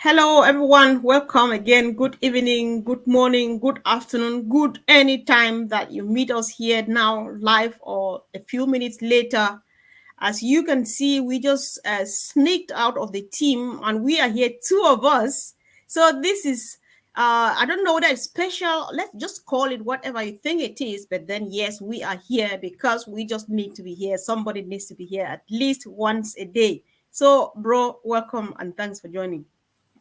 Hello, everyone. Welcome again. Good evening, good morning, good afternoon, good any time that you meet us here now, live or a few minutes later. As you can see, we just sneaked out of the team and we are here, two of us. So this is, I don't know whether it's special. Let's just call it whatever you think it is. But then, yes, we are here because we just need to be here. Somebody needs to be here at least once a day. So, bro, welcome and thanks for joining.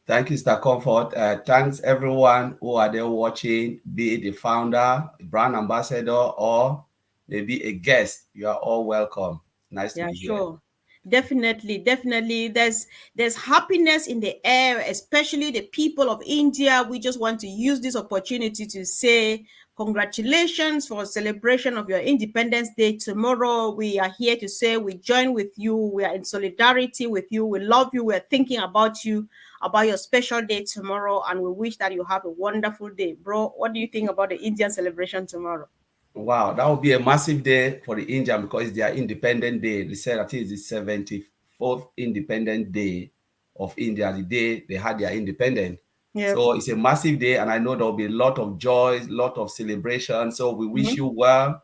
Thank you, Mr. Comfort. Thanks everyone who are there watching, be it the founder, brand ambassador, or maybe a guest. You are all welcome. Nice to Yeah, be here. sure. Definitely, definitely. There's happiness in the air, especially the people of India. We just want to use this opportunity to say congratulations for celebration of your Independence Day tomorrow. We are here to say we join with you. We are in solidarity with you. We love you. We're thinking about you, about your special day tomorrow, and we wish that you have a wonderful day. Bro, what do you think about the Indian celebration tomorrow? Wow, that would be a massive day for the Indian because it's their Independent Day. They said that is the 74th Independent Day of India, the day they had their independence. Yeah. So it's a massive day, and I know there will be a lot of joy, a lot of celebration. So we wish Mm-hmm. you well.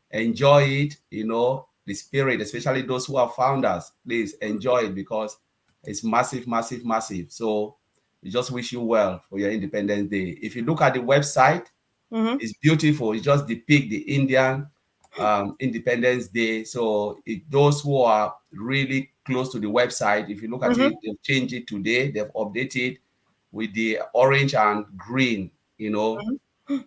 Enjoy it, the spirit, especially those who are founders. Please enjoy it because it's massive, massive, massive. So we just wish you well for your Independence Day. If you look at the website, Mm-hmm. it's beautiful. It just depict the Indian Independence Day. So those who are really close to the website, if you look at it, Mm-hmm. they've changed it today. They've updated with the orange and green,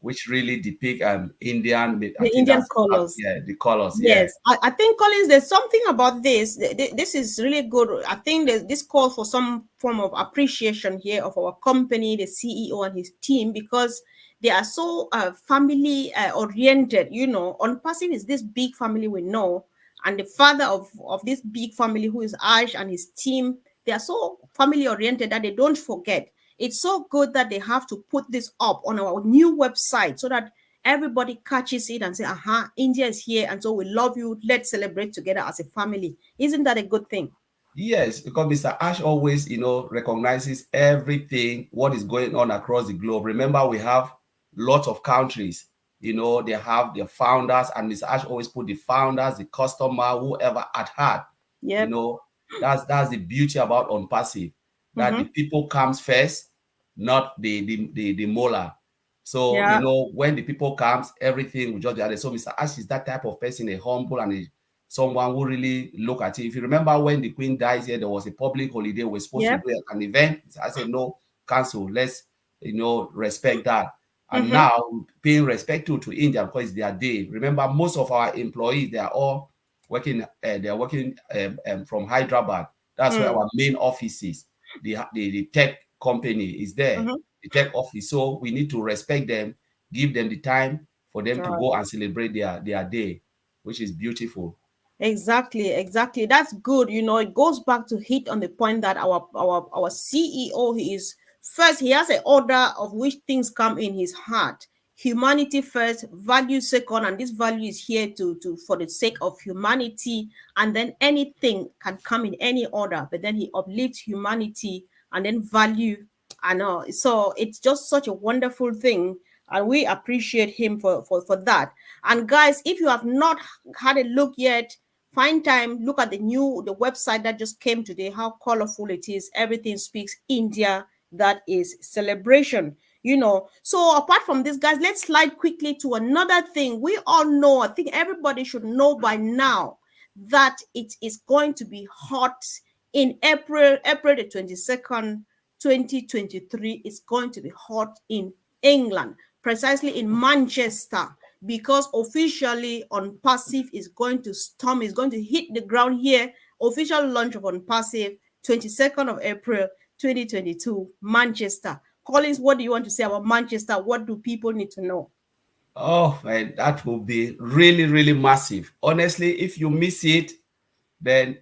which really depict Indian. I The think Indian that's colors. yeah, the colors. Yeah. Yes, I think Collins, there's something about this. This is really good. I think this calls for some form of appreciation here of our company, the CEO and his team, because they are so family oriented. ONPASSIVE is this big family we know, and the father of this big family, who is Ash and his team, they are so family oriented that they don't forget. It's so good that they have to put this up on our new website so that everybody catches it and say, aha, India is here. And so we love you. Let's celebrate together as a family. Isn't that a good thing? Yes, because Mr. Ash always, recognizes everything, what is going on across the globe. Remember, we have lots of countries, they have their founders, and Mr. Ash always put the founders, the customer, whoever at heart. You Yep. know, that's the beauty about OnPassive, that the Mm-hmm. people comes first, not the molar. So, Yeah. when the people comes, everything will just be added. So Mr. Ash is that type of person, a humble and someone who really look at it. If you remember when the Queen dies here, there was a public holiday. We're supposed to Yep. do an event. I said, no, cancel. Let's, respect that. And Mm-hmm. now paying respect to India because it's their day. Remember, most of our employees, they are all working, from Hyderabad. That's where Mm. our main office is. The tech company is there, Mm-hmm. the tech office. So we need to respect them, give them the time for them All to right. go and celebrate their day, which is beautiful. Exactly, exactly. That's good. It goes back to hit on the point that our CEO, he is first, he has an order of which things come in his heart. Humanity first, value second, and this value is here to for the sake of humanity, and then anything can come in any order, but then he uplifts humanity and then value. I know. So it's just such a wonderful thing, and we appreciate him for that. And guys, if you have not had a look yet, find time, look at the website that just came today, how colorful it is. Everything speaks India. That is celebration. So apart from this, guys, let's slide quickly to another thing. We all know, I think everybody should know by now, that it is going to be hot in April the 22nd, 2023. It's going to be hot in England, precisely in Manchester, because officially OnPassive is going to storm, is going to hit the ground here. Official launch of OnPassive, 22nd of April 2022, Manchester. Collins, what do you want to say about Manchester? What do people need to know? Oh man, that will be really, really massive. Honestly, if you miss it, then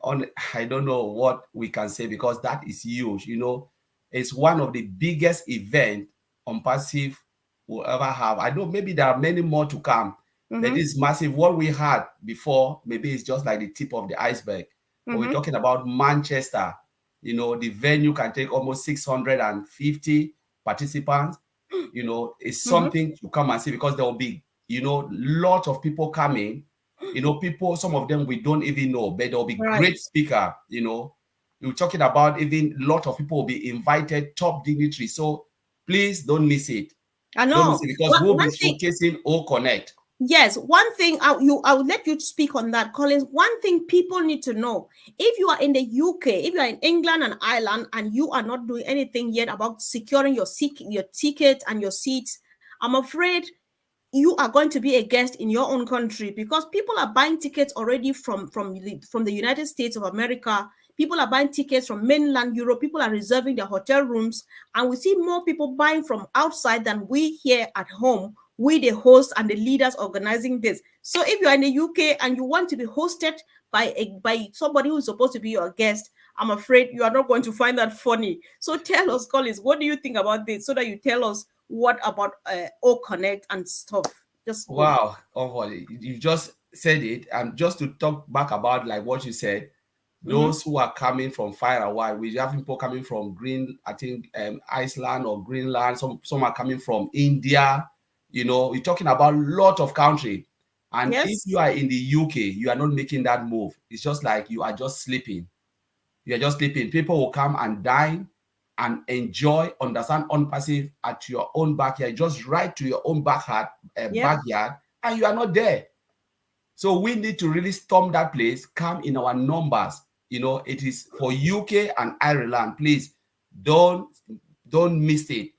I don't know what we can say because that is huge. It's one of the biggest event on passive will ever have. I know maybe there are many more to come, but Mm-hmm. this is massive. What we had before, maybe it's just like the tip of the iceberg. But we're Mm-hmm. talking about Manchester. The venue can take almost 650 participants. It's Mm-hmm. something to come and see, because there will be, lot of people coming. People, some of them we don't even know, but there will be Right. great speaker. You're talking about, even a lot of people will be invited, top dignitaries. So please don't miss it. I Don't miss know. it, because One, we'll be one thing, showcasing O Connect. yes, one thing I would let you speak on that, Collins. One thing people need to know: if you are in the UK, if you are in England and Ireland, and you are not doing anything yet about securing your ticket and your seats, I'm afraid you are going to be a guest in your own country, because people are buying tickets already from the United States of America. People are buying tickets from mainland Europe. People are reserving their hotel rooms, and we see more people buying from outside than we here at home, we the hosts and the leaders organizing this. So if you are in the UK and you want to be hosted by somebody who is supposed to be your guest, I'm afraid you are not going to find that funny. So tell us, Collins, what do you think about this, so that you tell us what about O Connect and stuff. Just go. Wow, oh, you just said it. And just to talk back about like what you said, Mm-hmm. those who are coming from far away, we have people coming from I think Iceland or Greenland. Some are coming from India. We're talking about a lot of country. And if you Yes. are in the UK, you are not making that move. It's just like you are just sleeping. You are just sleeping. People will come and dine and enjoy, understand ONPASSIVE at your own backyard, just right to your own Yep. backyard, and you are not there. So we need to really storm that place, come in our numbers. It is for UK and Ireland. Please don't don't miss it.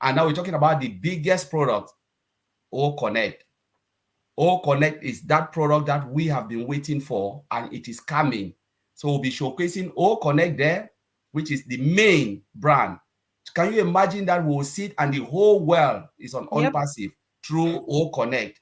And now we're talking about the biggest product, O Connect. O Connect is that product that we have been waiting for, and it is coming. So we'll be showcasing O Connect there, which is the main brand. Can you imagine that we'll sit and the whole world is on Yep. OnPassive through O Connect,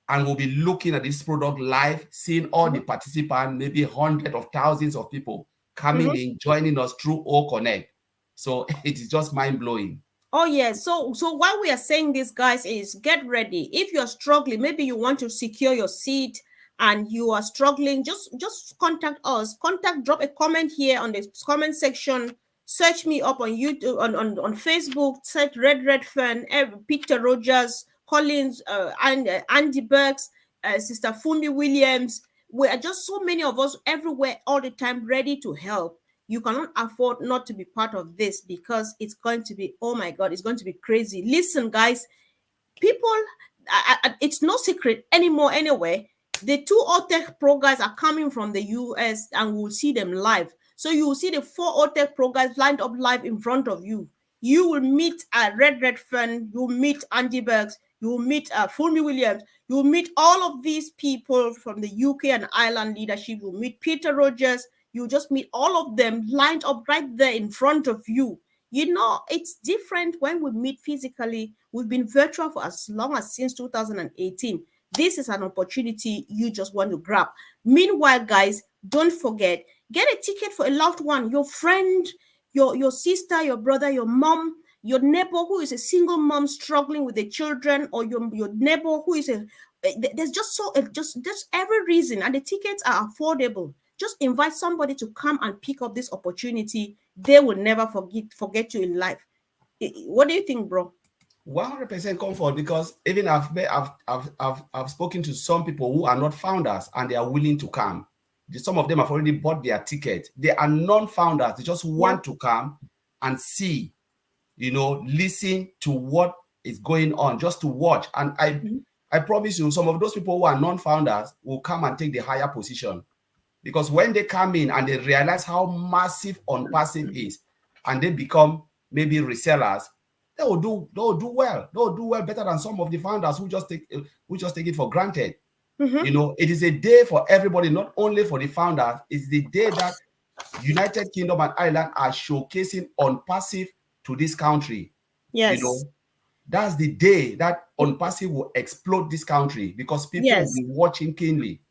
and we'll be looking at this product live, seeing all the Mm-hmm. participants, maybe hundreds of thousands of people coming Mm-hmm. in, joining us through O Connect. So it is just mind blowing. Oh yes. So why we are saying this, guys, is get ready. If you are struggling, maybe you want to secure your seat and you are struggling, just contact us. Drop a comment here on the comment section. Search me up on YouTube, on Facebook. Search Red Fern, Peter Rogers, Collins, and Andy Burks, Sister Fumi Williams. We are just so many of us everywhere all the time, ready to help. You cannot afford not to be part of this, because it's going to be, oh my God, it's going to be crazy. Listen, guys, people, it's no secret anymore anyway. The two OTech Pro guys are coming from the US, and we'll see them live. So you will see the four OTech Pro guys lined up live in front of you. You will meet Red Fern, you'll meet Andy Bergs, you'll meet Fulmi Williams, you'll meet all of these people from the UK and Ireland leadership, you'll meet Peter Rogers, you just meet all of them lined up right there in front of you. It's different when we meet physically. We've been virtual for as long as since 2018. This is an opportunity you just want to grab. Meanwhile, guys, don't forget, get a ticket for a loved one, your friend, your sister, your brother, your mom, your neighbor who is a single mom struggling with the children, or your neighbor who is there's just just every reason, and the tickets are affordable. Just invite somebody to come and pick up this opportunity. They will never forget you in life. What do you think, bro? 100% comfort, because even I've spoken to some people who are not founders and they are willing to come. Some of them have already bought their ticket. They are non-founders. They just Yep. want to come and see, listen to what is going on, just to watch. And Mhm. I promise you, some of those people who are non-founders will come and take the higher position, because when they come in and they realize how massive ONPASSIVE is, and they become maybe resellers, they will do well. They will do well better than some of the founders who just take it for granted. Mhm. It is a day for everybody, not only for the founders. It's the day that United Kingdom and Ireland are showcasing ONPASSIVE to this country. You Yes. know, that's the day that ONPASSIVE will explode this country, because people will Yes. be watching keenly.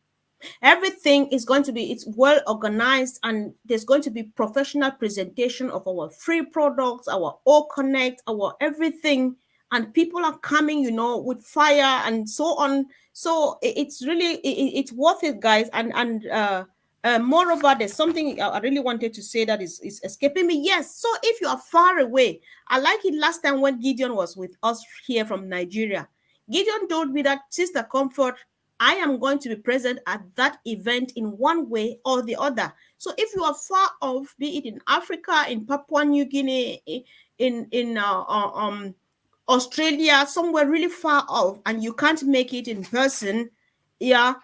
Everything is going to be, it's well organized, and there's going to be professional presentation of our free products, our all connect, our everything, and people are coming, with fire and so on. So it's really, it's worth it, guys. And Moreover, there's something I really wanted to say that is escaping me. Yes, so if you are far away, I like it last time when Gideon was with us here from Nigeria. Gideon told me that, Sister Comfort, I am going to be present at that event in one way or the other. So if you are far off, be it in Africa, in Papua New Guinea, in Australia, somewhere really far off, and you can't make it in person, yeah,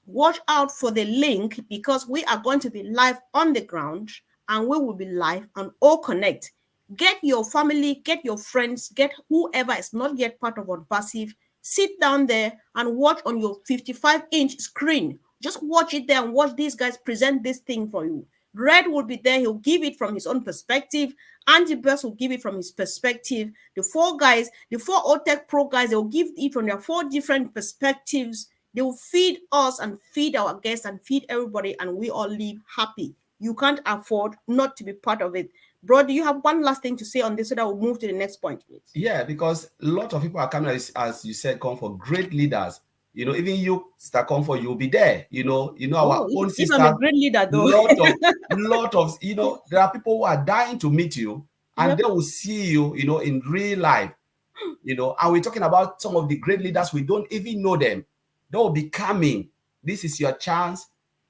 watch out for the link, because we are going to be live on the ground, and we will be live on All Connect. Get your family, get your friends, get whoever is not yet part of ONPASSIVE, sit down there and watch on your 55-inch screen. Just watch it there and watch these guys present this thing for you. Red will be there. He'll give it from his own perspective. Andy Burst will give it from his perspective. The four guys, the four OTech Pro guys, they'll give it from their four different perspectives. They will feed us and feed our guests and feed everybody, and we all live happy. You can't afford not to be part of it. Bro, do you have one last thing to say on this so that we'll move to the next point, please? Yeah, because a lot of people are coming, as you said, come for great leaders. Even you, Sister Comfort, you'll be there. Our Oh, own if I'm a sisters, great leader, though. there are people who are dying to meet you, and Yep. they will see you, in real life. And we're talking about some of the great leaders, we don't even know them. They will be coming. This is your chance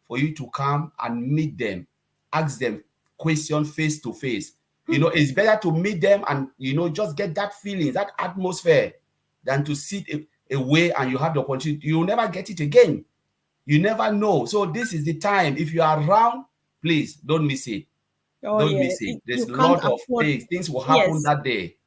for you to come and meet them, ask them question face to face. It's better to meet them and just get that feeling, that atmosphere, than to sit away and you have the opportunity. You'll never get it again. You never know. So this is the time. If you are around, please don't miss it. Oh, Don't yeah. miss it. There's You a can't lot of afford. things. Things will happen Yes. that day.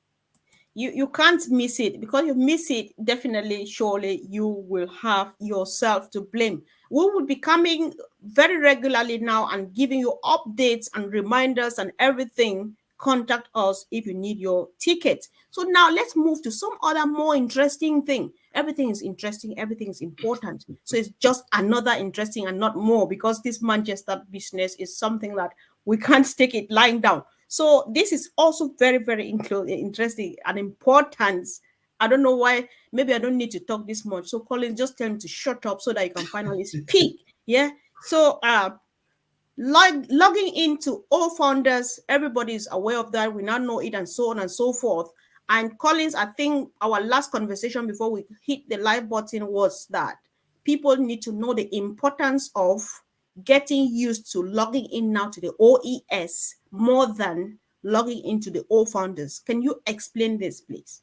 You can't miss it, because you miss it, definitely, surely you will have yourself to blame. We will be coming very regularly now and giving you updates and reminders and everything. Contact us if you need your ticket. So now let's move to some other more interesting thing. Everything is interesting, everything is important, so it's just another interesting and not more, because this Manchester business is something that we can't take it lying down. So this is also very, very interesting and important. I don't know why. Maybe I don't need to talk this much. So Colin, just tell me to shut up so that you can finally speak. Yeah. So logging into all founders, everybody is aware of that. We now know it, and so on and so forth. And Collins, I think our last conversation before we hit the live button was that people need to know the importance of getting used to logging in now to the OES more than logging into the all founders. Can you explain this, please?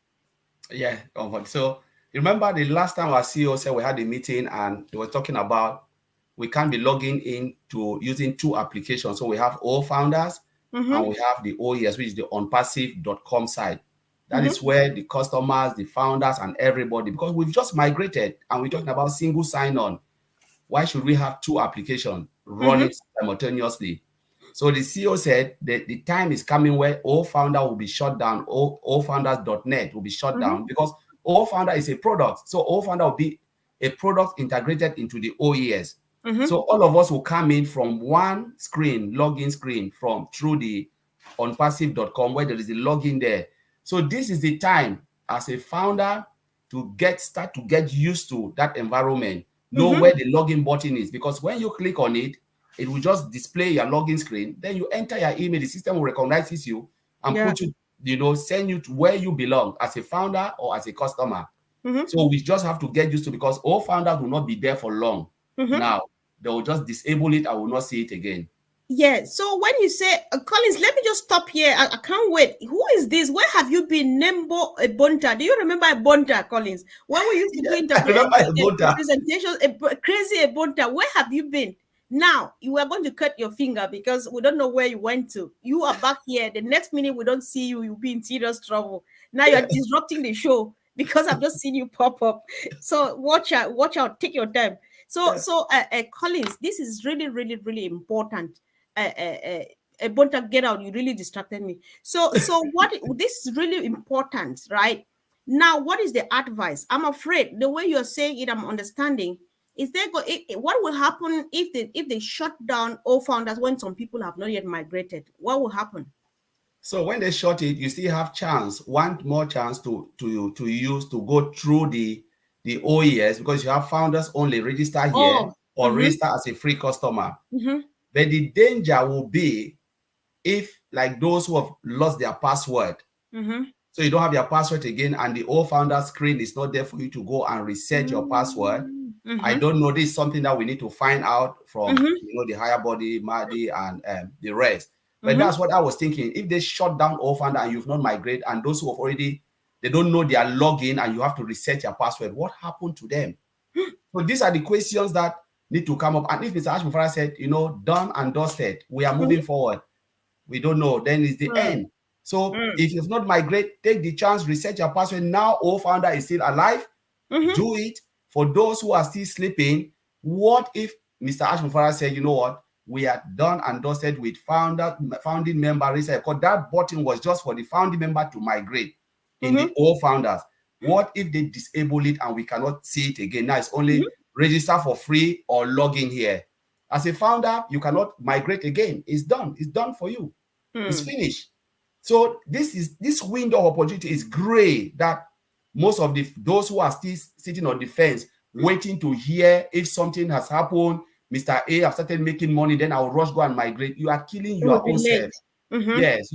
Yeah. So remember the last time our CEO said we had a meeting and they were talking about we can't be logging in to using two applications. So we have all founders and Mm-hmm. we have the OES, which is the onpassive.com site. That Mm-hmm. is where the customers, the founders, and everybody, because we've just migrated and we're talking about single sign-on. Why should we have two applications Mm-hmm. running simultaneously? So the CEO said that the time is coming where all founder will be shut down, allfounders.net will be shut Mm-hmm. down, because all founder is a product. So all founder will be a product integrated into the OES. Mm-hmm. So all of us will come in from one screen, login screen from through the onpassive.com where there is a login there. So this is the time as a founder to start to get used to that environment, know Mm-hmm. where the login button is, because when you click on it, it will just display your login screen. Then you enter your email, the system will recognize you and Yeah. put you, send you to where you belong as a founder or as a customer. Mm-hmm. So we just have to get used to, because all founders will not be there for long. Mm-hmm. Now they will just disable it. I will not see it again. Yeah. So when you say, Collins, let me just stop here. I can't wait. Who is this? Where have you been? Nembo Ebonta. Do you remember Ebonta, Collins? When we used to do Yeah, I remember about that. presentations, crazy Ebonta, where have you been? Now, you are going to cut your finger because we don't know where you went to. You are back here. The next minute we don't see you, you'll be in serious trouble. Now you're disrupting the show because I've just seen you pop up. So watch out, take your time. Collins, this is really, really, really important. Bonta, get out! You really distracted me. So what? This is really important, right? Now, what is the advice? I'm afraid the way you're saying it, I'm understanding. Is there what will happen if they shut down all founders when some people have not yet migrated? What will happen? So when they shut it, you still have one more chance to use to go through the OES, because you have founders only register Oh, here. or Mm-hmm. register as a free customer. Mm-hmm. But the danger will be if, like those who have lost their password, Mm-hmm. so you don't have your password again, and the old founder screen is not there for you to go and reset your password. I Mm-hmm. don't know. This is something that we need to find out from Mm-hmm. the higher body, Mahdi, and the rest. But Mm-hmm. that's what I was thinking. If they shut down old founder and you've not migrated, and those who have already, they don't know their login, and you have to reset your password, what happened to them? So these are the questions that need to come up. And if Mr. Ashmufara said, done and dusted, we are moving forward, we don't know, then it's the Mm-hmm. end. So Mm-hmm. if you've not migrate, take the chance, reset your password. Now old founder is still alive. Mm-hmm. Do it. For those who are still sleeping, what if Mr. Ashmufara said, you know what, we are done and dusted with founding member reset, because that button was just for the founding member to migrate in the Mm-hmm. old founders. What if they disable it and we cannot see it again? Now it's only register for free or log in here. As a founder, you cannot migrate again. It's done. It's done for you. It's Mm-hmm. finished. So this window of opportunity is great, that most of those who are still sitting on the fence waiting to hear if something has happened, Mr. A have started making money, then I'll rush go and migrate. You are killing It will your be own self. late. Mm-hmm. Yes,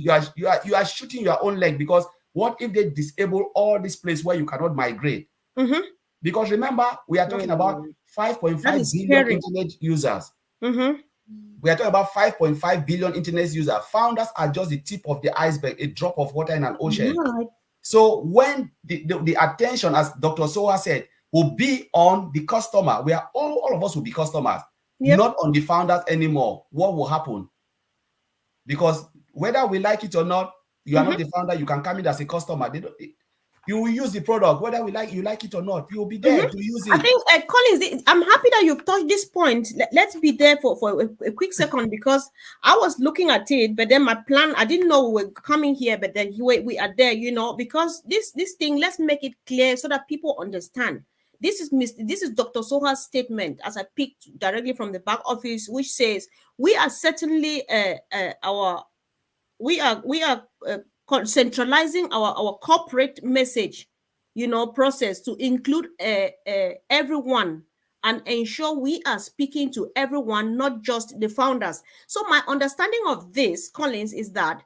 you are shooting your own leg, because what if they disable all this place where you cannot migrate? Mm-hmm. Because remember, we are talking about Mm. That 5.5 is billion scary. internet users. Mm-hmm. We are talking about 5.5 billion internet users. Founders are just the tip of the iceberg, a drop of water in an ocean. Right. So when the attention, as Dr. Soha said, will be on the customer, where all of us will be customers, Yep. not on the founders anymore, what will happen? Because whether we like it or not, you are not Mm-hmm. the founder, you can come in as a customer. You will use the product, whether you like it or not. You will be Mm-hmm. there to use I it. think, Collins, I'm happy that you've touched this point. Let's be there for a quick second, because I was looking at it, but then my plan, I didn't know we were coming here, but then we are there, because this thing, let's make it clear so that people understand. This is Dr. Soha's statement, as I picked directly from the back office, which says we are certainly our centralizing our corporate message, process to include everyone, and ensure we are speaking to everyone, not just the founders. So my understanding of this, Collins, is that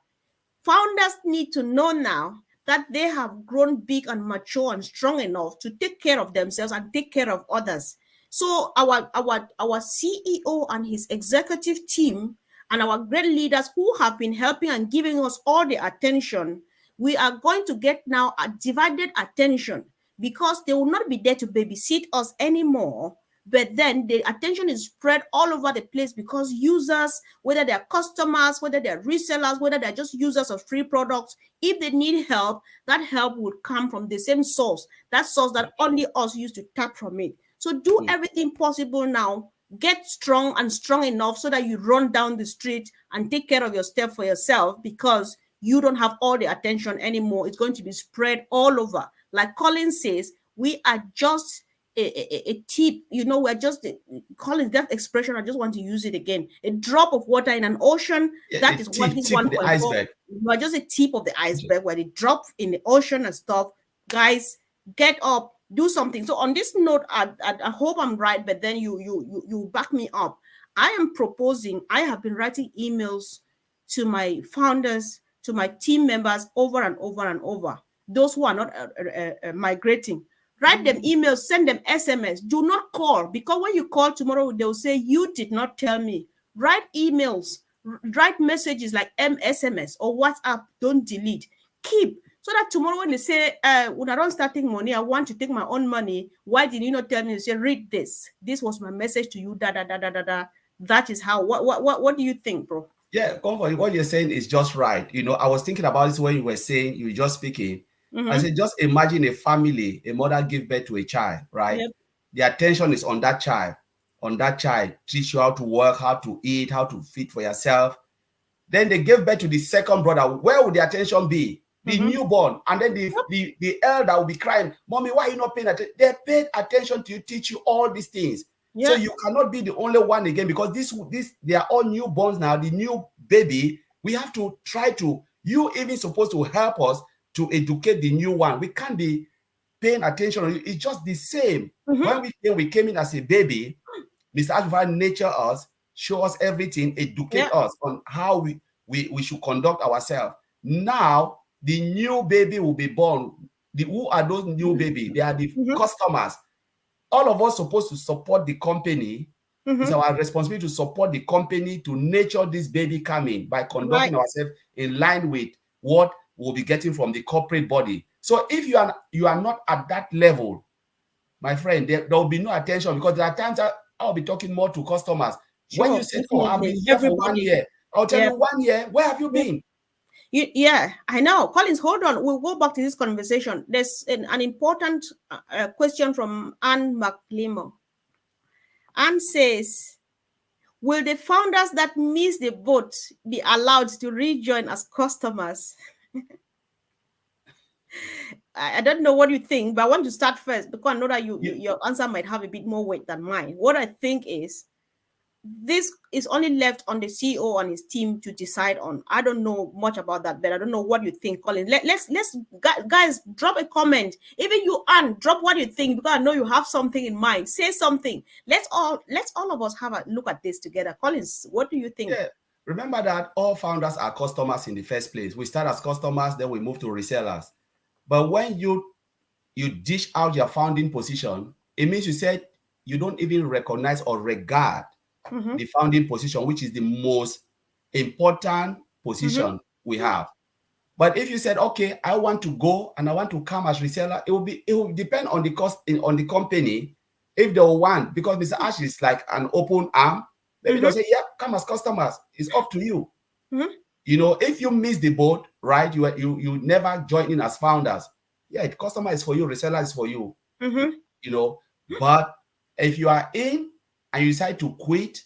founders need to know now that they have grown big and mature and strong enough to take care of themselves and take care of others. So our CEO and his executive team and our great leaders who have been helping and giving us all the attention, we are going to get now a divided attention, because they will not be there to babysit us anymore. But then the attention is spread all over the place, because users, whether they're customers, whether they're resellers, whether they're just users of free products, if they need help, that help will come from the same source, that source that only us used to tap from it. So do everything possible now. Get strong and strong enough so that you run down the street and take care of your stuff for yourself, because you don't have all the attention anymore. It's going to be spread all over. Like Colin says, we are just a tip, we're just calling that expression. I just want to use it again. A drop of water in an ocean. Yeah, That a is what this tip of the 1.4. iceberg. We're just a tip of the iceberg, where they drop in the ocean and stuff. Guys, get up, do something. So on this note, I hope I'm right, but then you back me up. I am proposing. I have been writing emails to my founders, to my team members, over and over and over. Those who are not migrating, write them emails, send them SMS. Do not call, because when you call tomorrow, they'll say you did not tell me. Write emails, write messages like SMS or WhatsApp. Don't delete. Keep, so that tomorrow when they say, when I don't start taking money, I want to take my own money. Why did you not tell me? They say, read this. This was my message to you. Da da da da da da. That is how. What do you think, bro? Yeah, comfort. What you're saying is just right. I was thinking about this when you were saying, you were just speaking. I Mm-hmm. said, just imagine a family, a mother give birth to a child, right? Yep. The attention is on that child. On that child, teach you how to work, how to eat, how to feed for yourself. Then they gave birth to the second brother. Where would the attention be? The Mm-hmm. newborn. And then Yep. the elder will be crying, Mommy, why are you not paying attention? They paid attention to you, teach you all these things. So Yep. you cannot be the only one again, because this they are all newborns now, the new baby. We have to try to, you even supposed to help us to educate the new one. We can't be paying attention on you. It's just the same. Mm-hmm. When we came in as a baby, Mr. Ashby nature us, show us everything, educate Yeah. us on how we should conduct ourselves. Now, the new baby will be born. Who are those new baby? They are the Mm-hmm. customers. All of us supposed to support the company. It's Mm-hmm. our responsibility to support the company to nurture this baby coming by Right. conducting ourselves in line with what we'll be getting from the corporate body. So if you are not at that level, my friend, there will be no attention, because there are times I'll be talking more to customers. When you Sure. said, "Oh, I've been Definitely. here for one Everybody. year," I'll tell Yeah. you, 1 year, where have you Yeah. been? Yeah, I know. Collins, hold on. We'll go back to this conversation. There's an important question from Anne McLemo. Anne says, will the founders that miss the boat be allowed to rejoin as customers? I don't know what you think, but I want to start first because I know that You, your answer might have a bit more weight than mine. What I think is this is only left on the CEO and his team to decide on. I don't know much about that, but I don't know what you think, Colin. Let's guys drop a comment. Even you, Anne, drop what you think because I know you have something in mind. Say something. Let's all of us have a look at this together. Collins, what do you think? yeah. Remember that all founders are customers in the first place. We start as customers, then we move to resellers. But when you dish out your founding position, it means you said you don't even recognize or regard Mm-hmm. the founding position, which is the most important Mm-hmm. position we have. But if you said, okay, I want to go and I want to come as reseller, it will depend on the cost on the company if they will want, because Mr. Ash is like an open arm. Maybe they'll Mm-hmm. say, yeah, come as customers. It's up to you. Mm-hmm. You know, if you miss the boat, right? You never join in as founders. Yeah, the customer is for you, reseller is for you. Mm-hmm. You know, but if you are in and you decide to quit,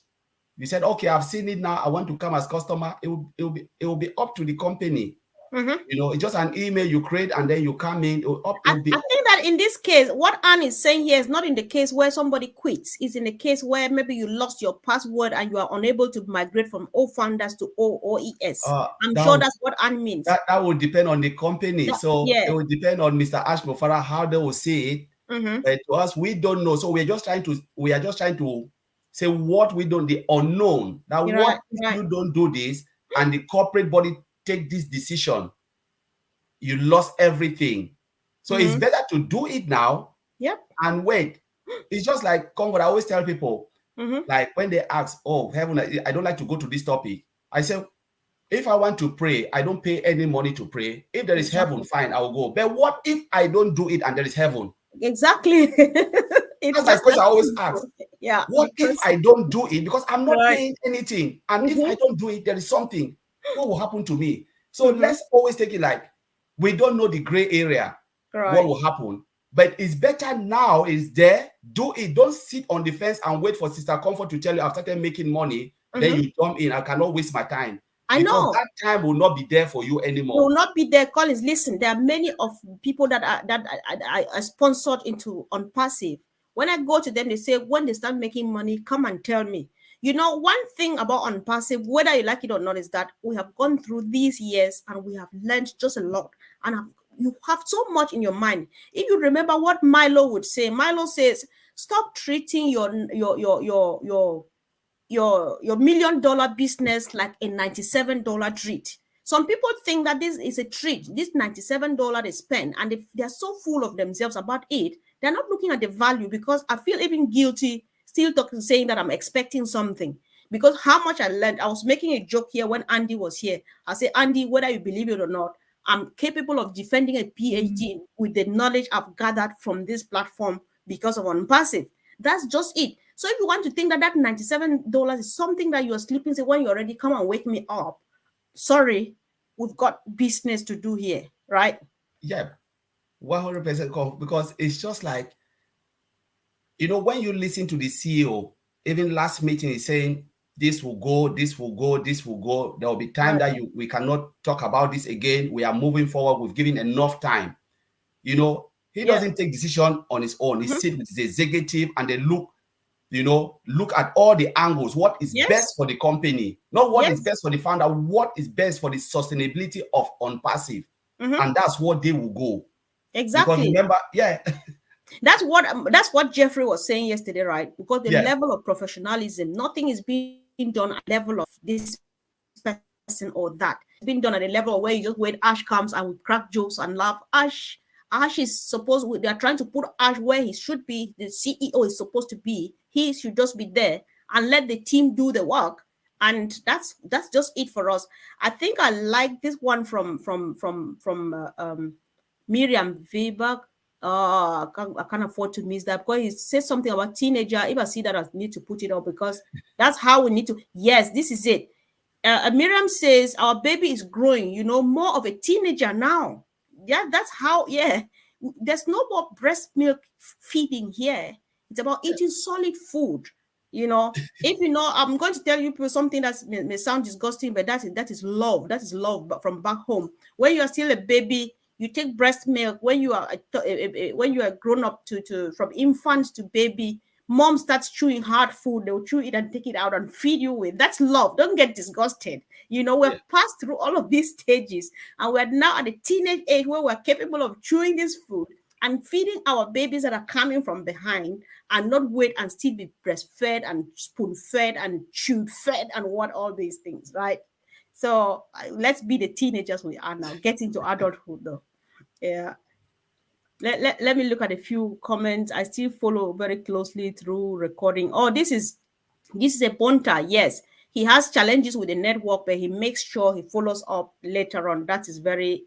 you said, okay, I've seen it now. I want to come as customer. It will be up to the company. Mm-hmm. You know, it's just an email you create and then you come in. It will I be think that in this case, what Anne is saying here is not in the case where somebody quits. It's in the case where maybe you lost your password and you are unable to migrate from O founders to OES. I'm that sure will, that's what Anne means. that will depend on the company. So Yeah. it will depend on Mr. Ash Mofara how they will see it. Mm-hmm. But to us, we don't know. So we are just trying to say what we don't, the unknown. That You're what right. if Right. you don't do this and the corporate body take this decision, you lost everything. So it's Mm-hmm. better to do it now Yep. and wait. It's just like comfort. I always tell people, Mm-hmm. like when they ask, "Oh, heaven, I don't like to go to this topic." I say, if I want to pray, I don't pay any money to pray. If there is heaven, Exactly. fine, I will go. But what if I don't do it and there is heaven? Exactly. It's That's my just question that I always ask. simple. Yeah, What if because I don't do it? Because I'm not right. paying anything. And if I Mm-hmm. don't do it, there is something. What will happen to me? So Mm-hmm. let's always take it like we don't know the gray area, what Right. will happen. But it's better now, is there. Do it. Don't sit on the fence and wait for Sister Comfort to tell you I've started making money. Then Mm-hmm. you jump in. I cannot waste my time. I Because know. that time will not be there for you They will anymore. not be there. Collins, listen, there are many of people that are sponsored into on passive. When I go to them, they say when they start making money, come and tell me. You know, one thing about on passive, whether you like it or not, is that we have gone through these years and we have learned just a lot. And you have so much in your mind. If you remember what Milo would say, Milo says, stop treating your $1 million business like a $97 treat. Some people think that this is a treat. This $97 they spend, and if they're so full of themselves about it, they're not looking at the value. Because I feel even guilty still talking, saying that I'm expecting something. Because how much I learned, I was making a joke here when Andy was here. I say, Andy, whether you believe it or not, I'm capable of defending a PhD with the knowledge I've gathered from this platform because of OnPassive. That's just it. So if you want to think that that $97 is something that you are sleeping, say when you already come and wake me up, sorry, we've got business to do here, right? Yeah, 100% because it's just like, when you listen to the CEO, even last meeting is saying this will go, this will go, this will go. There will be time Right. that we cannot talk about this again. We are moving forward. We've given enough time. He Yeah. doesn't take decision on his own. He Mhm. sits with his executive and they look at all the angles. What is best Yes. for the company, not what is Yes. best for the founder, what is best for the sustainability of OnPassive. Mhm. And that's what they will go. Because Exactly. remember, yeah, That's what Jeffrey was saying yesterday, right? Because the Yeah, level of professionalism, nothing is being done at the level of this person or that. It's being done at the level where you just wait. Ash comes and we crack jokes and laugh. Ash is supposed. They are trying to put Ash where he should be. The CEO is supposed to be. He should just be there and let the team do the work. And that's just it for us. I think I like this one from Miriam Weber. I can't afford to miss that because he says something about teenager. If I see that, I need to put it up because that's how we need to. Yes, this is it. Miriam says our baby is growing, more of a teenager now. Yeah, that's how. Yeah, there's no more breast milk feeding here. It's about eating solid food. If I'm going to tell you people something that may sound disgusting, but that is love. That is love, but from back home, when you are still a baby, you take breast milk. When you are grown up to from infant to baby, mom starts chewing hard food. They'll chew it and take it out and feed you with. That's love. Don't get disgusted. We've yeah, passed through all of these stages, and we're now at the teenage age where we're capable of chewing this food and feeding our babies that are coming from behind, and not wait and still be breastfed and spoon fed and chewed fed and what all these things, right? So let's be the teenagers we are now. Get into adulthood though. Yeah. Let me look at a few comments. I still follow very closely through recording. Oh, this is a Ponta. Yes, he has challenges with the network, but he makes sure he follows up later on. That is very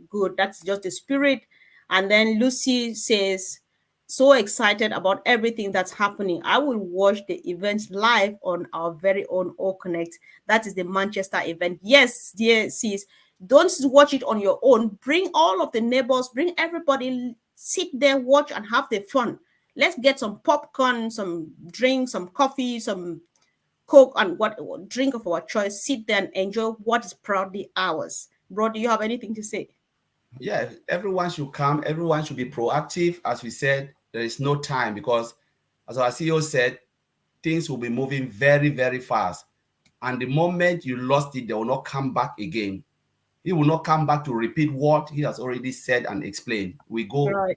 good. That's just the spirit. And then Lucy says, so excited about everything that's happening. I will watch the events live on our very own O Connect. That is the Manchester event. Yes, dear sis. Don't watch it on your own. Bring all of the neighbors, bring everybody, sit there, watch, and have the fun. Let's get some popcorn, some drink, some coffee, some Coke, and what drink of our choice. Sit there and enjoy what is proudly ours. Bro, do you have anything to say? yeah. Everyone should come. Everyone should be proactive. As we said, there is no time because, as our CEO said, things will be moving very, very fast. And the moment you lost it, they will not come back again. He will not come back to repeat what he has already said and explained. Right.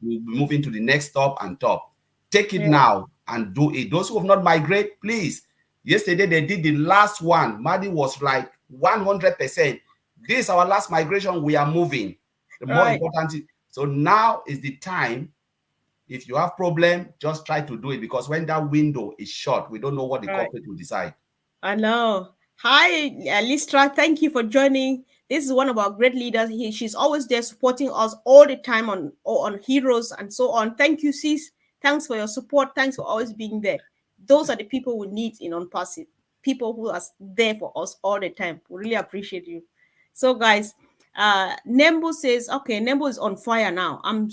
We'll be moving to the next stop and top. Take it Yeah. now and do it. Those who have not migrate, please. Yesterday they did the last one. Maddie was like 100%. This is our last migration. We are moving. The more Right. important, so now is the time. If you have problem, just try to do it because when that window is short, we don't know what the Right. corporate will decide. I know. Hi, Listra. Thank you for joining. This is one of our great leaders. She's always there supporting us all the time on heroes and so on. Thank you, sis. Thanks for your support. Thanks for always being there. Those are the people we need in OnPassive. People who are there for us all the time. We really appreciate you. So, guys, Nembo says, okay, Nembo is on fire now. I'm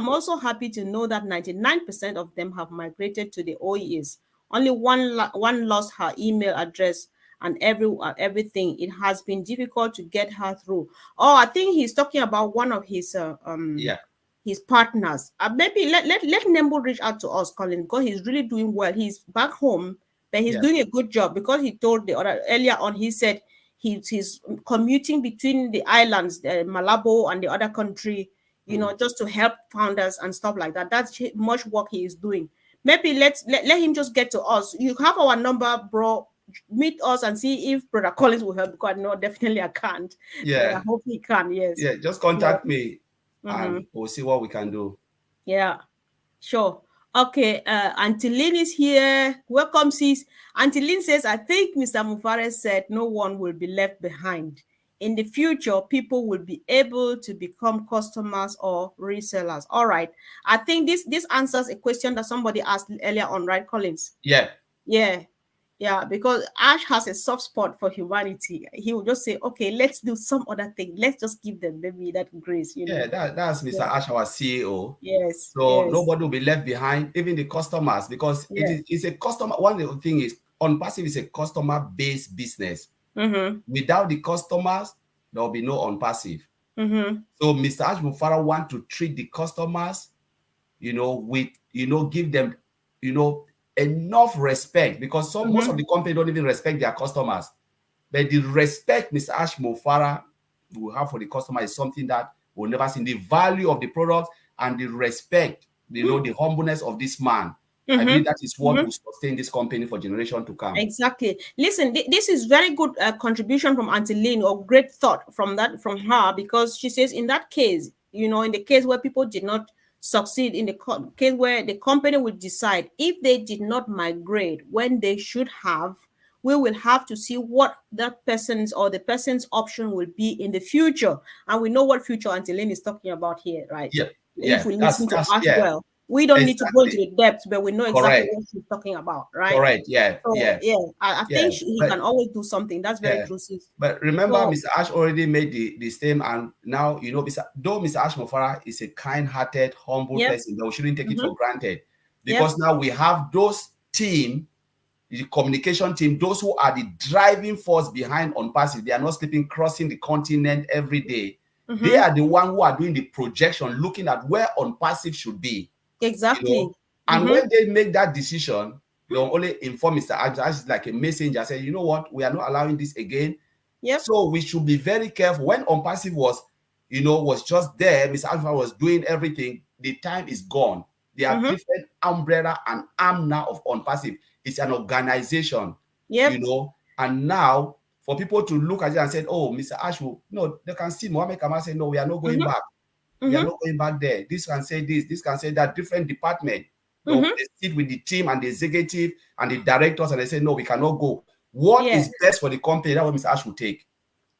also happy to know that 99% of them have migrated to the OES. Only one lost her email address and everything. It has been difficult to get her through. Oh, I think he's talking about one of Yeah. his partners. Maybe let Nembo reach out to us, Colin, because he's really doing well. He's back home, but he's Yeah. doing a good job because he told the other earlier on. He said he's commuting between the islands, Malabo and the other country, Mm. just to help founders and stuff like that. That's much work he is doing. Maybe let him just get to us. You have our number, bro. Meet us and see if Brother Collins will help, because no, definitely I can't, but I Yeah. hope he can. Yes. Yeah. Just Yeah. contact me Mm-hmm. and we'll see what we can do. Yeah. Sure. Okay, Auntie Lynn is here. Welcome, sis. Auntie Lynn says, I think Mr. Mufares said no one will be left behind. In the future, people will be able to become customers or resellers. All right. I think this answers a question that somebody asked earlier on, right, Collins? Yeah. Yeah. Yeah, because Ash has a soft spot for humanity. He will just say, okay, let's do some other thing. Let's just give them maybe that grace. Yeah. That's Mr. Yeah. Ash, our CEO. Yes. So Yes. nobody will be left behind, even the customers, because Yeah. it's a customer. One of the thing is on passive is a customer-based business. Mm-hmm. Without the customers, there will be no on passive. Mm-hmm. So Mr. Ash Mufara want to treat the customers, with give them, enough respect because most of Mm-hmm. the company don't even respect their customers. But the respect Mr. Ash Mufara will have for the customer is something that we'll never see. The value of the product and the respect the humbleness of this man. I believe Mm-hmm. that is what Mm-hmm. will sustain this company for generation to come. Exactly. Listen, this is very good contribution from Auntie Lynn, or great thought from her, because she says in that case, in the case where people did not succeed, in the case where the company will decide if they did not migrate when they should have, we will have to see what that person's or the person's option will be in the future, and we know what future Auntie Lynn is talking about here, right? Yeah, If yeah, we listen to us yeah, well, we don't need to go into exactly. the depths, but we know exactly Correct, what she's talking about, right? correct. Yeah, So yeah, yeah, I yeah. think he But can always do something. That's very yeah, true, sis. but remember, So Mr. Ash already made the same, and now though Mr. Ash Mofara is a kind-hearted, humble yep. person, that we shouldn't take it Mm-hmm. for granted, Yep. because now we have those team, the communication team, those who are the driving force behind ONPASSIVE. They are not sleeping, crossing the continent every day. They Mm-hmm. are the one who are doing the projection, looking at where ONPASSIVE should be. you Exactly. know. And Mm-hmm. when they make that decision, they'll only inform Mr. Ash like a messenger, say, you know what, we are not allowing this again. Yep. So we should be very careful. When ONPASSIVE was just there, Mr. Alpha was doing everything, the time is gone. There are Mm-hmm. different umbrella and arm now of ONPASSIVE. It's an organization, Yep. and now for people to look at it and say, oh, Mr. Ash no, they can see Mohammed Kamal say, no, we are not going Mm-hmm. back. We are Mm-hmm. not going back there. This can say this can say that. Different department. Mm-hmm. They sit with the team and the executive and the directors, and they say, no, we cannot go. What Yeah. is best for the company? That's what Mr. Ash will take.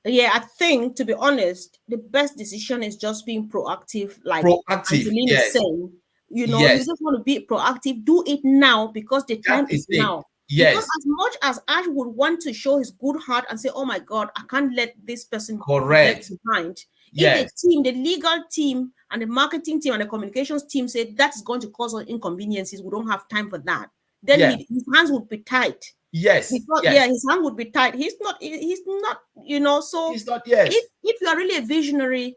Yeah, I think, to be honest, the best decision is just being proactive, like Proactive. Angeline is Yes. saying. You Yes. just want to be proactive, do it now because the That time is is it. now. Because Yes. as much as Ash would want to show his good heart and say, oh my God, I can't let this person get Correct. behind. If the Yes. team, the legal team and the marketing team and the communications team say that's going to cause us inconveniences, we don't have time for that, then Yeah. his hands would be tight. Yes. Because Yes. yeah, his hand would be tight. He's not. So It's not if yes. if you are really a visionary,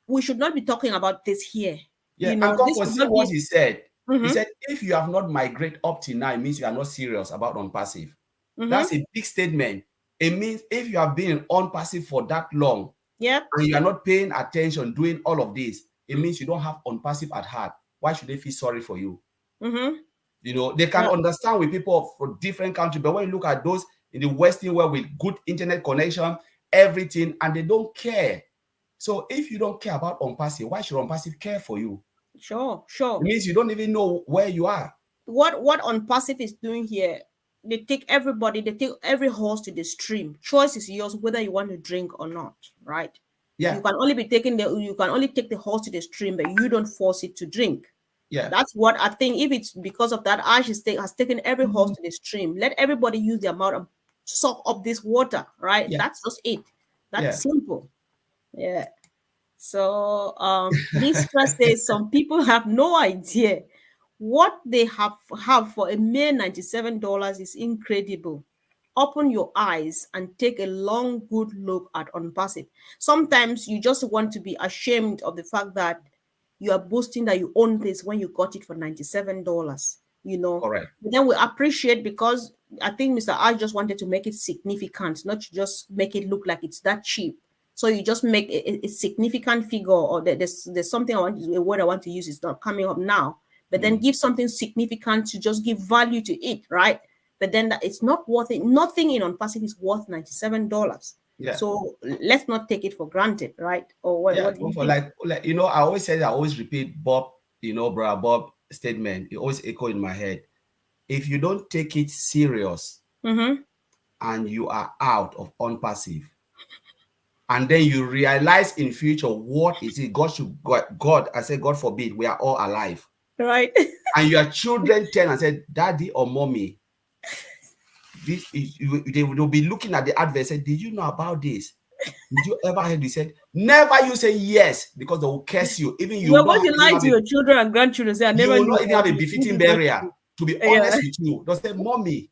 we should not be talking about this here. Yeah. And come This for should see not what be. he said. He Mm-hmm, said, if you have not migrated up to now, it means you are not serious about ONPASSIVE. mm-hmm. That's a big statement. It means if you have been on passive for that long Yep. and you are not paying attention, doing all of this, it means you don't have on passive at heart. Why should they feel sorry for you? Mm-hmm. They can understand with people from different countries, but when you look at those in the Western world with good internet connection, everything, and they don't care. So if you don't care about ONPASSIVE, why should ONPASSIVE care for you? Sure, It sure. means you don't even know where you are. What OnPassive is doing here, they take every horse to the stream. Choice is yours whether you want to drink or not, right? Yeah, You can only take the horse to the stream, but you don't force it to drink. yeah, That's what I think. If it's because of that, Ash has taken every horse to the stream. Let everybody use their mouth and suck up this water, right? yeah, That's just it. That's yeah. simple. Yeah. So this first says some people have no idea what they have for a mere $97 is incredible. Open your eyes and take a long, good look at OnPassive. Sometimes you just want to be ashamed of the fact that you are boasting that you own this when you got it for $97. Correct. But then we appreciate, because I think Mr. I just wanted to make it significant, not to just make it look like it's that cheap. So you just make a significant figure, or there's something a word I want to use is not coming up now, but then give something significant to just give value to it, right? But then that it's not worth it. Nothing in OnPassive is worth $97. Yeah. So let's not take it for granted, right? Or Yeah, what do go you for think? I always say that, I always repeat Bob, brother Bob statement. It always echo in my head. If you don't take it serious Mm-hmm. and you are out of ONPASSIVE, and then you realize in future what is it God, I say God forbid, we are all alive. Right. And your children turn and say, Daddy or Mommy, they will be looking at the advert and say, did you know about this? Did you ever heard? He said, never you say yes, because they will curse you. Even you You're will going not to even lie have to a your children and grandchildren. Say, I you never will knew not even have about a this. This befitting is what burial. you To be do. Yeah. honest with you, they'll say, Mommy,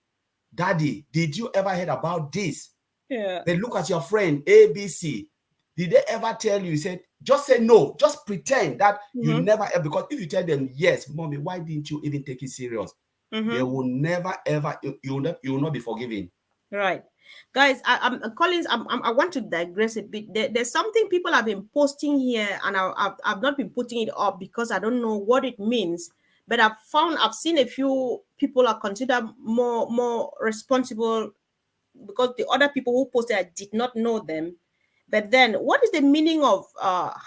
Daddy, did you ever heard about this? Yeah. Then look at your friend ABC. Did they ever tell you? He said, just say no. Just pretend that you Mm-hmm. never ever. Because if you tell them yes, Mommy, why didn't you even take it serious? They Mm-hmm. will never ever. You will not be forgiven. Right. Guys, I'm Collins. I want to digress a bit. There's something people have been posting here, and I've not been putting it up because I don't know what it means. But I've seen a few people are considered more responsible because the other people who posted I did not know them. But then, what is the meaning of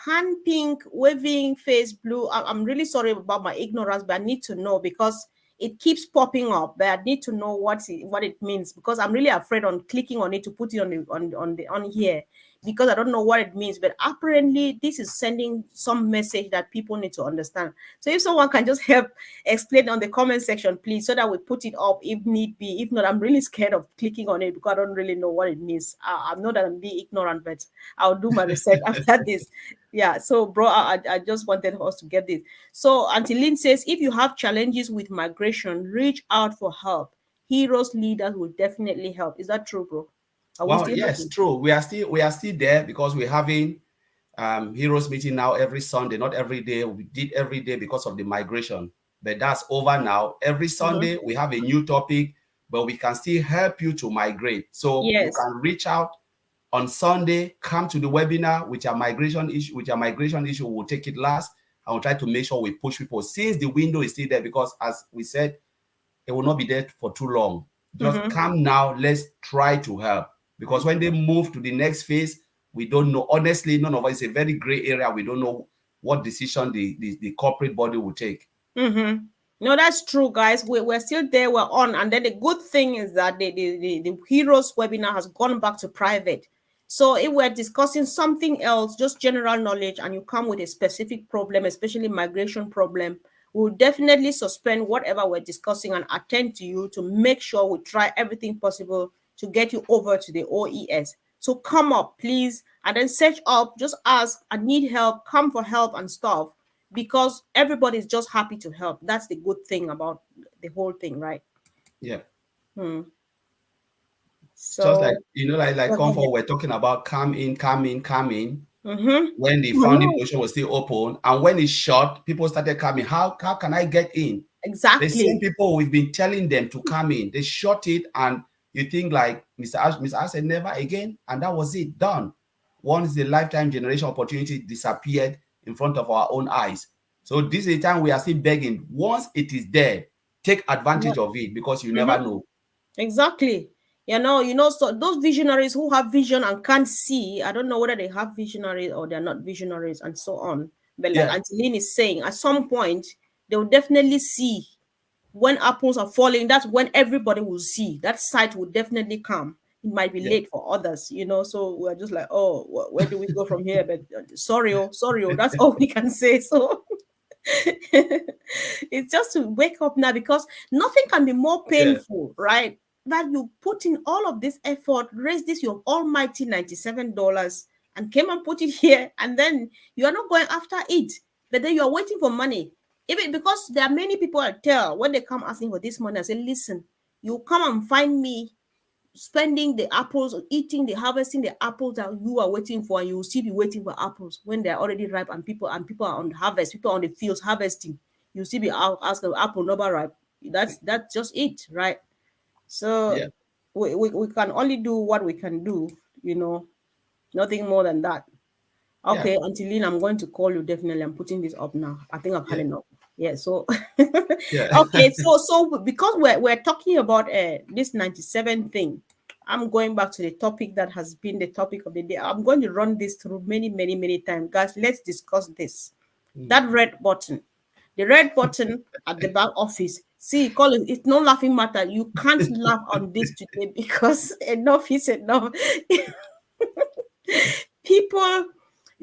hand pink, waving, face blue? I'm really sorry about my ignorance, but I need to know because it keeps popping up. But I need to know what it means because I'm really afraid on clicking on it to put it on here because I don't know what it means. But apparently, this is sending some message that people need to understand. So if someone can just help explain on the comment section, please, so that we put it up if need be. If not, I'm really scared of clicking on it because I don't really know what it means. I'm not that I'm being ignorant, but I'll do my research after this. Yeah. So, bro, I just wanted us to get this. So, Auntie Lynn says, if you have challenges with migration, reach out for help. Heroes, leaders will definitely help. Is that true, bro? Are we Well, still yes, helping? true. We are still there because we're having heroes meeting now every Sunday, not every day. We did every day because of the migration, but that's over now. Every Mm-hmm. Sunday we have a new topic, but we can still help you to migrate. So you Yes. can reach out on Sunday, come to the webinar with your migration issue. With your migration issue, we'll take it last and we'll try to make sure we push people since the window is still there. Because as we said, it will not be there for too long. Just Mm-hmm. come now. Let's try to help. Because when they move to the next phase, we don't know. Honestly, none of us, it's a very gray area. We don't know what decision the corporate body will take. Mm-hmm. No, that's true, guys. We're still there, we're on. And then the good thing is that the Heroes webinar has gone back to private. So if we're discussing something else, just general knowledge, and you come with a specific problem, especially migration problem, we'll definitely suspend whatever we're discussing and attend to you to make sure we try everything possible to get you over to the OES. So come up, please, and then search up, just ask, I need help, come for help and stuff because everybody's just happy to help. That's the good thing about the whole thing, right? Yeah. Hmm. Just like, So like go ahead. comfort, we're talking about come in, come in, come in. Mm-hmm. When the Oh, founding no. position was still open, and when it's shut, people started coming. How can I get in? The same Exactly. people we've been telling them to come in, they shut it, and you think like Mr. Ash said never again, and that was it, done. Once the lifetime generation opportunity disappeared in front of our own eyes. So this is the time we are still begging. Once it is there, take Yeah. advantage of it because you never Mm-hmm. know. Exactly. So those visionaries who have vision and can't see, I don't know whether they have visionaries or they're not visionaries and so on. But like Yeah, Angeline is saying, at some point, they will definitely see when apples are falling. That's when everybody will see. That sight will definitely come. It might be yeah, late for others. So we're just like, oh, where do we go from here? But sorry, that's all we can say. So it's just to wake up now because nothing can be more yeah, painful, right? That you put in all of this effort, raise this your almighty $97 and came and put it here, and then you are not going after it, but then you are waiting for money. Even because there are many people I tell when they come asking for this money, I say, listen, you come and find me spending the apples or eating the harvesting the apples that you are waiting for, and you will still be waiting for apples when they're already ripe and people are on the harvest, people are on the fields harvesting. You still be out asking apple never ripe. That's just it, right? So yeah, we can only do what we can do, you know, nothing more than that. yeah, Okay, Auntie Lynn, I'm going to call you definitely. I'm putting this up now. I think I've had yeah, enough. Yeah, so yeah, okay, so because we're talking about this 97 thing, I'm going back to the topic that has been the topic of the day. I'm going to run this through many times. Guys, let's discuss this. mm, That red button. The red button at the back office. See, Colin, it's no laughing matter. You can't laugh on this today because enough is enough. People,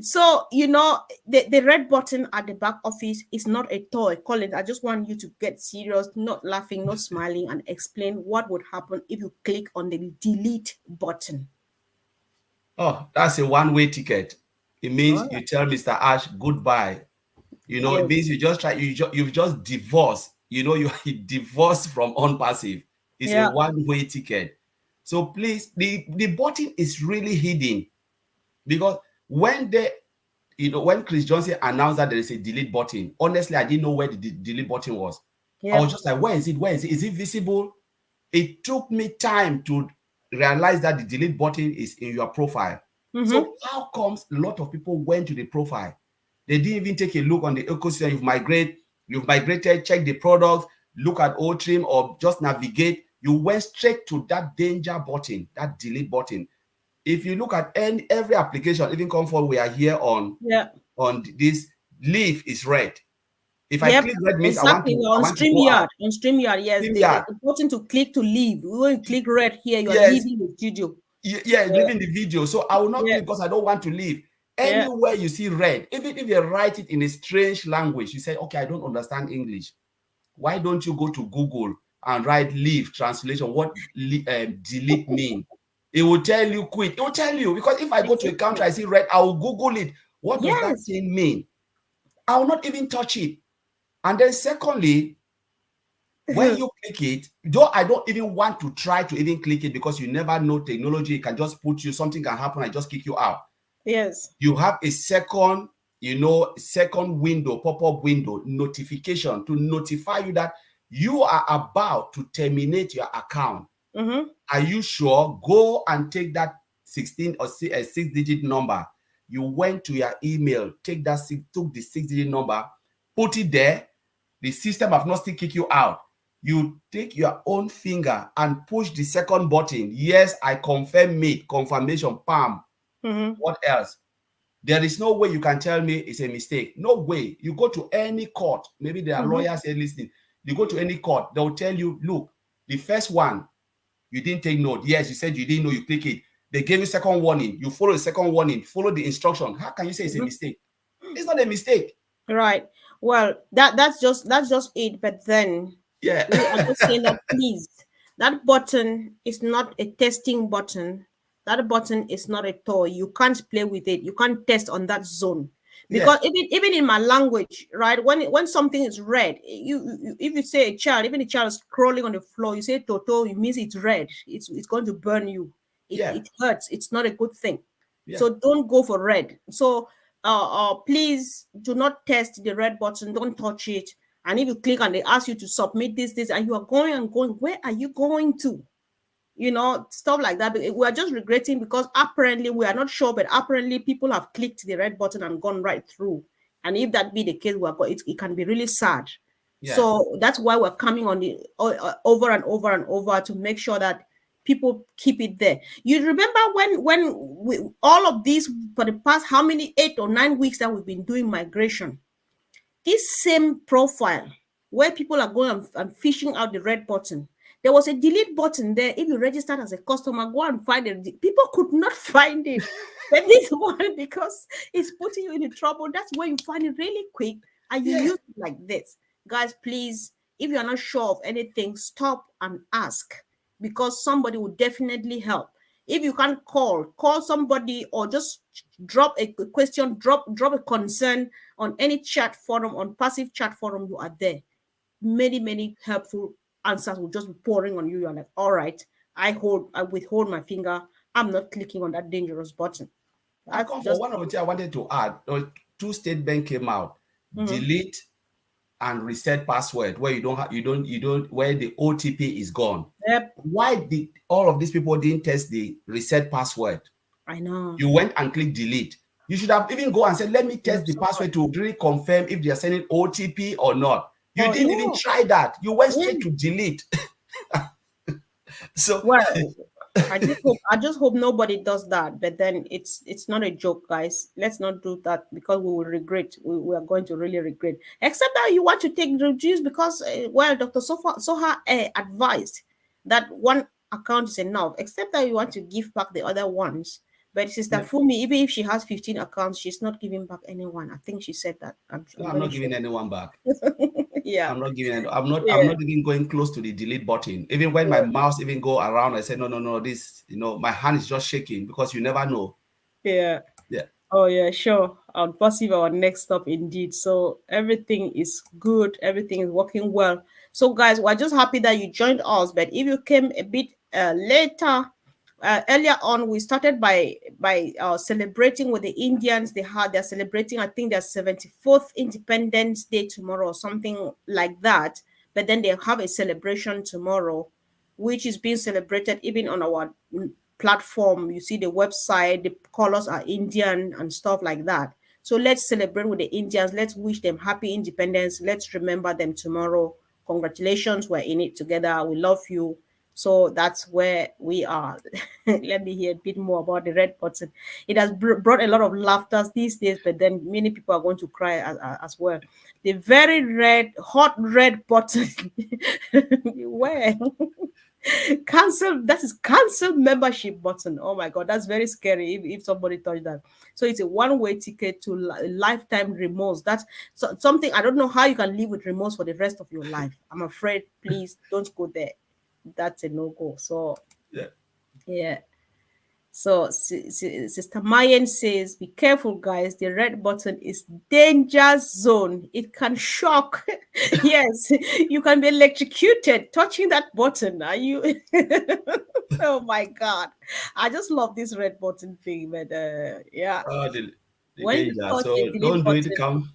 so the red button at the back office is not a toy. Colin, I just want you to get serious, not laughing, not smiling, and explain what would happen if you click on the delete button. Oh, that's a one-way ticket. It All means right. you tell Mr. Ash goodbye. It Yes. means you just try, you've just divorced. You divorced from ONPASSIVE. It's a Yeah. one-way ticket. So please, the button is really hidden because when Chris Johnson announced that there is a delete button, honestly, I didn't know where the delete button was. I was Yep. just like, where is it? Where is it? Is it visible? It took me time to realize that the delete button is in your profile. Mm-hmm. So how comes a lot of people went to the profile? They didn't even take a look on the ecosystem. You've migrated, check the products, look at old trim, or just navigate. You went straight to that danger button, that delete button. If you look at every application, even comfort, we are here Yeah. on this, leaf is red. If I Yep. click red means Exactly. We're I on want to go StreamYard. out. On StreamYard, yes. The StreamYard, button to click to leave. When you click red here, you are yes, leaving the studio. yeah, Yeah. leaving the video. So I will not Yeah. click because I don't want to leave. Yeah. Anywhere you see red, even if you write it in a strange language, you say, okay, I don't understand English. Why don't you go to Google and write leave translation? What delete mean? It will tell you quit. It will tell you, because if I go to a country, Exactly. I see red, I will Google it. What does that Yes. thing mean? I will not even touch it. And then secondly, when you click it, though I don't even want to try to even click it, because you never know technology, it can just put you, something can happen and just kick you out. Yes. You have a second, second window, pop-up window notification to notify you that you are about to terminate your account. Mm-hmm. Are you sure? Go and take that 16 or 6-digit number. You went to your email, took the 6-digit number, put it there. The system have not still kick you out. You take your own finger and push the second button. Yes, I confirm me. Confirmation, pam. Mm-hmm. What else? There is no way you can tell me it's a mistake. No way. You go to any court. Maybe there are Mm-hmm. lawyers here listening. You go to any court, they'll tell you, look, the first one, you didn't take note. Yes, you said you didn't know, you click it. They gave you second warning. You follow the second warning, follow the instruction. How can you say it's a Mm-hmm. mistake? It's not a mistake. Right. Well, that's just it. But then Yeah. we are just saying that please, that button is not a testing button. That button is not a toy. You can't play with it. You can't test on that zone. Yeah. Because even in my language, right, when something is red, if you say a child, even a child is crawling on the floor, you say toto, it means it's red. It's going to burn you. It Yeah. it hurts. It's not a good thing. Yeah. So don't go for red. So please do not test the red button. Don't touch it. And if you click and they ask you to submit this, and you are going and going, where are you going to? Stuff like that. We are just regretting because apparently we are not sure, but apparently people have clicked the red button and gone right through. And if that be the case, it can be really sad. Yeah. So that's why we're coming on the over and over and over to make sure that people keep it there. You remember all of these for the past how many 8 or 9 weeks that we've been doing migration, this same profile where people are going and fishing out the red button, there was a delete button there. If you registered as a customer, go and find it. People could not find it. But this one, because it's putting you in trouble, that's where you find it really quick and you Yeah. use it like this. Guys, please, if you're not sure of anything, stop and ask, because somebody will definitely help. If you can't call somebody, or just drop a question, drop a concern on any chat forum, on passive chat forum. You are there. Many helpful answers will just be pouring on you. You're like, all right, I withhold my finger. I'm not clicking on that dangerous button. And That's come for just one of the it. things I wanted to add. Two statements came out: Mhm. delete and reset password, where you don't where the OTP is gone. Yep, Why did all of these people didn't test the reset password? I know. You went and clicked delete. You should have even go and said, let me You're test the so right. password to really confirm if they are sending OTP or not. You Oh didn't even yeah, try that. You went yeah. straight to delete. So Well, I just hope nobody does that. But then it's not a joke, guys. Let's not do that, because we will regret. We are going to really regret. Except that you want to take reduce, because Dr. Soha advised that one account is enough. Except that you want to give back the other ones. But Sister yeah, Fumi, even if she has 15 accounts, she's not giving back anyone. I think she said that. I'm no, I'm very not sure. giving anyone back. Yeah. I'm not giving it. I'm Yeah. not even going close to the delete button. Even when my Yeah. mouse even go around, I say, no, no, no, this, my hand is just shaking, because you never know. Yeah. Yeah. Oh yeah, sure. I'll perceive our next stop indeed. So everything is good, everything is working well. So guys, we're just happy that you joined us. But if you came a bit later, earlier on, we started by celebrating with the Indians. They're celebrating, I think, their 74th Independence Day tomorrow, or something like that. But then they have a celebration tomorrow. which is being celebrated even on our platform. You see the website, the colors are Indian and stuff like that. So let's celebrate with the Indians. Let's wish them happy independence. Let's remember them tomorrow. Congratulations, we're in it together. We love you. So that's where we are. Let me hear a bit more about the red button. It has brought a lot of laughter these days, but then many people are going to cry as well. The very red, hot red button. Where? Cancel, that is cancel membership button. Oh my god, that's very scary if somebody touched that. So it's a one-way ticket to lifetime remorse. That's something I don't know how you can live with remorse for the rest of your life. I'm afraid, please don't go there. That's a no-go. So Yeah. yeah. So Sister Mayen says, "Be careful, guys. The red button is danger zone. It can shock. Yes, you can be electrocuted touching that button. Are you?" Oh my God, I just love this red button thing. But yeah, Oh, the when you danger. touch a So delete don't do it. button, Come,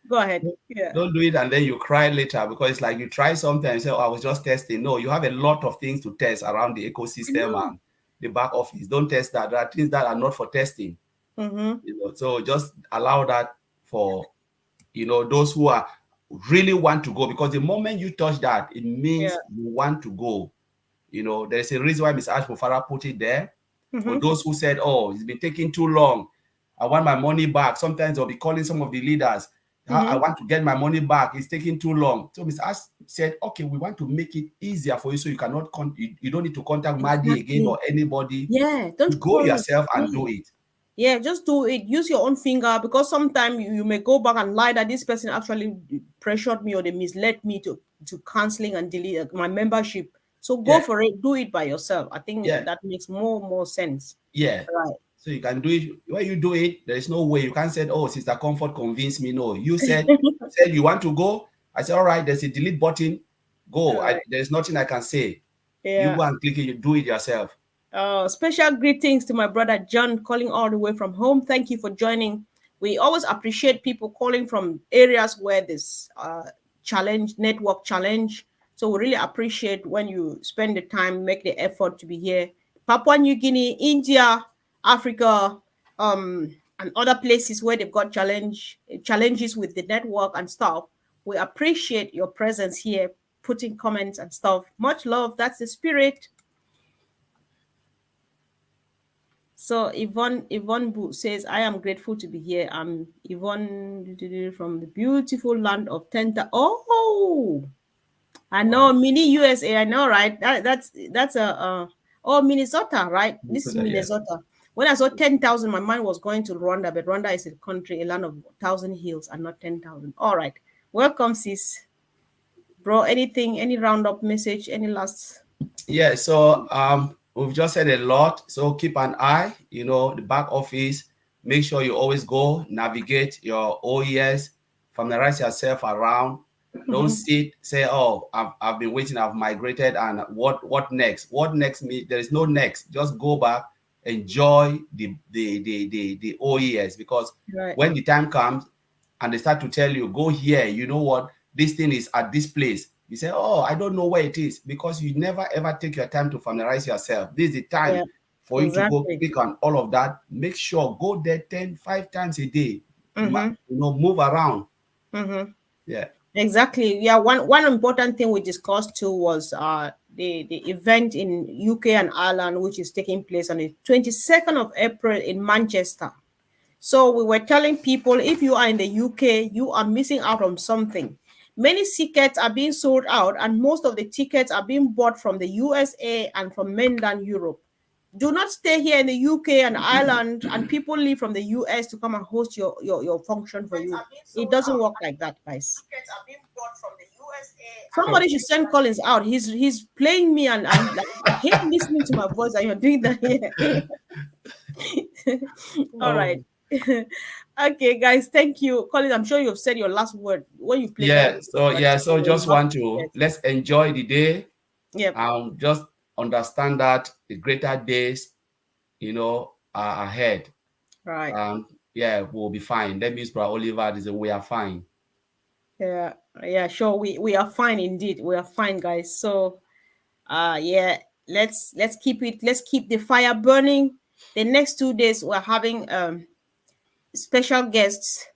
go ahead. Yeah. don't do it, and then you cry later because it's like you try something and say, "Oh, I was just testing." No, you have a lot of things to test around the I ecosystem know. and the back office. Don't test that. There are things that are not for testing. Mm-hmm. So just allow that for those who are really want to go, because the moment you touch that, it Yeah. means you want to go. There's a reason why Miss Ashmufara put it there. For Mm-hmm. those who said, "Oh, it's been taking too long, I want my money back." Sometimes they'll be calling some of the leaders, I Mm-hmm. want to get my money back, it's taking too long. So Miss Ash said, "Okay, we want to make it easier for you, so you cannot you don't need to contact Madi again Exactly. or anybody. Yeah. You Don't go call us. yourself and Yeah. do it." Yeah, just do it. Use your own finger, because sometimes you may go back and lie that this person actually pressured me or they misled me to canceling and delete my membership. So go Yeah, for it. Do it by yourself. I think yeah, that makes more sense. yeah. Right. So you can do it. When you do it, there is no way you can't say, "Oh, Sister Comfort convinced me." No, you said you want to go. I said, "All right, there's a delete button. Go." Right. There's nothing I can say. You Yeah. go and click it. You do it yourself. Special greetings to my brother John, calling all the way from home. Thank you for joining. We always appreciate people calling from areas where this challenge, network challenge. So we really appreciate when you spend the time, make the effort to be here. Papua New Guinea, India, Africa, and other places where they've got challenges with the network and stuff. We appreciate your presence here, putting comments and stuff. Much love. That's the spirit. So Yvonne says, "I am grateful to be here. I'm Yvonne from the beautiful land of Tenta." Oh, I know, Wow. mini USA. I know, right? That's a oh, Minnesota, right? This is Yes. Minnesota. When I saw 10,000, my mind was going to Rwanda, but Rwanda is a country, a land of 1,000 hills, and not 10,000. All right, welcome, sis, bro. Anything, any roundup message, any last? Yeah, so we've just said a lot. So keep an eye, the back office. Make sure you always go navigate your OES, familiarize yourself around. Don't Mm-hmm. sit, say, "Oh, I've been waiting, I've migrated, and what next? What next?" There is no next. Just go back, enjoy the OES, because Right. when the time comes and they start to tell you, "Go here," you know what? This thing is at this place. You say, "Oh, I don't know where it is," because you never ever take your time to familiarize yourself. This is the time Yeah. for you to go Exactly. click on all of that. Make sure go there 5 times a day. Mm-hmm. Move around. Mm-hmm. Yeah. Exactly. Yeah. One important thing we discussed too was the event in UK and Ireland, which is taking place on the 22nd of April in Manchester. So we were telling people, if you are in the UK, you are missing out on something. Many tickets are being sold out, and most of the tickets are being bought from the USA and from mainland Europe. Do not stay here in the UK and Ireland and people leave from the US to come and host your function for you. It doesn't work like that, guys. So Somebody should send Collins out. He's playing me, and like, I hate listening to my voice, and you're doing that here. All right. um, Okay, guys, thank you. Collins, I'm sure you've said your last word when you played that yeah. video. So But yeah. So you just have want to to get. let's enjoy the day Yep. and just understand that the greater days, are ahead. Right. Yeah, we'll be fine. That means Brother Oliver is we are fine. Yeah. Yeah, sure. We are fine indeed. We are fine, guys. So Yeah, let's keep it, let's keep the fire burning. The next 2 days we're having special guests.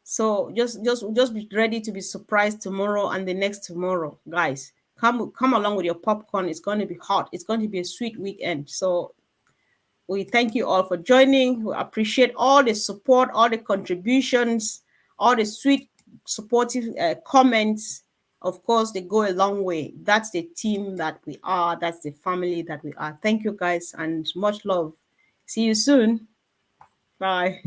So just be ready to be surprised tomorrow and the next tomorrow, guys. Come along with your popcorn. It's going to be hot. It's going to be a sweet weekend. So we thank you all for joining. We appreciate all the support, all the contributions, all the sweet, supportive comments. Of course, they go a long way. That's the team that we are. That's the family that we are. Thank you, guys, and much love. See you soon. Bye.